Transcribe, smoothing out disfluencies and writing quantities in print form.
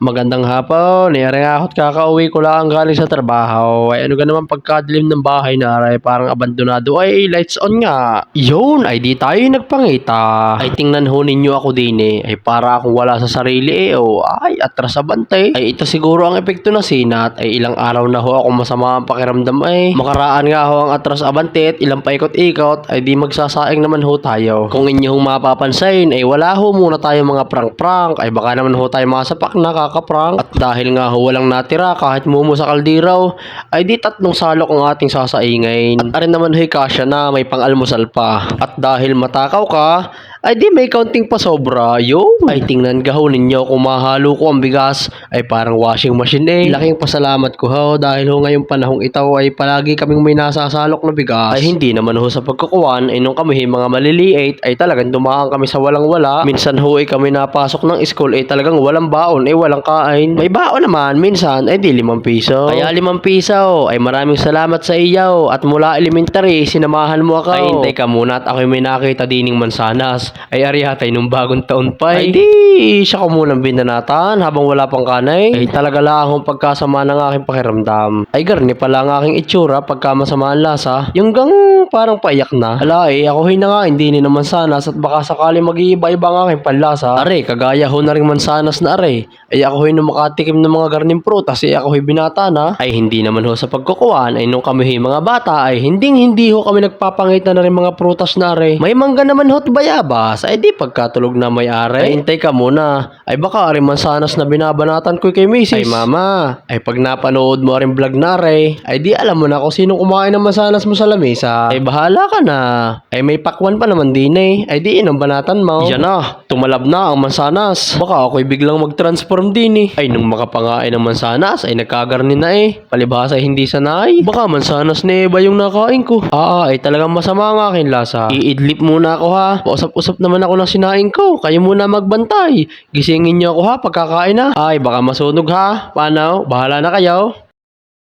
Magandang hapon. Niyari nga ako't kakauwi ko lang galing sa trabaho. Ay ano ka naman pagkadilim ng bahay na aray parang abandonado. Ay lights on nga. Yun ay di tayo nagpangita. Ay tingnan ho ninyo ako din eh. Ay para akong wala sa sarili eh. Oh. Ay atras sa bantay. Ay ito siguro ang epekto na sinat. Ay ilang araw na ho ako masama ang pakiramdam ay. Makaraan nga ho ang atras abante at ilang paikot-ikot. Ay di magsasaing naman ho tayo. Kung inyong mapapansin ay wala ho muna tayo mga prank-prank. Ay baka naman ho tayo masapak na kakaprank. At dahil nga ho walang natira kahit mumo sa kaldiraw, ay di tatlong salok ang ating sasaingin. At arin naman ho'y kasya na may pang-almusal pa. At dahil matakaw ka, ay di may counting pa sobra. Yung ay tingnan gaho ninyo kung mahalo ko ang bigas ay parang washing machine eh. Laking pasalamat ko ho dahil ho ngayong panahong ito ay palagi kaming may nasasalok na bigas. Ay hindi naman ho sa pagkukuwan ay nung kami mga maliliit ay talagang dumaan kami sa walang wala. Minsan ho ay kami napasok ng school ay talagang walang baon ay walang kain. May baon naman minsan ay di 5 piso. Kaya 5 piso ay maraming salamat sa iyo at mula elementary sinamahan mo ako. Ay hintay ka muna at ako'y may nakita dining mansanas. Ay arihatay nung bagong taon pa ay di siya ko munang binanatan habang wala pang kanay. Ay talaga lang akong pagkasama ng aking pakiramdam. Ay garni pala ang aking itsura pagka masama ang lasa. Yung gang parang paiyak na. Ala eh ako na nga hindi ni naman sanas at baka sakali mag-iiba-iba ang aking panlasa. Are kagaya ho na rin mansanas na are. Ay ako na makatikim ng mga garning prutas ay ako binata na. Ay hindi naman ho sa pagkukuhan ay nung kami mga bata ay hindi ho kami nagpapangita na rin mga prutas na are. May mangga naman ho't bayaba. Ay di pagkatulog na may are. Ay hintay ka muna. Ay baka ari mansanas na binabanatan ko kay Mrs. Ay mama. Ay pag napanood mo rin vlog na are. Ay di alam mo na kung sino kumain ng mansanas mo sa lamesa. Ay bahala ka na. Ay may pakwan pa naman din eh. Ay di inang banatan mo. Yan na. Tumalab na ang mansanas. Baka ako'y biglang mag-transform din eh. Ay nung makapangain ng mansanas ay nagkagarni na eh. Palibhasa ay hindi sanay. Baka mansanas na ba yung nakain ko. Ay talagang masama ang aking lasa. Iidlip muna ako ha. Pausap-usap naman ako ng sinaing ko. Kayo muna magbantay. Gisingin niyo ako ha pagkakain na. Ay baka masunog ha. Paano? Bahala na kayo.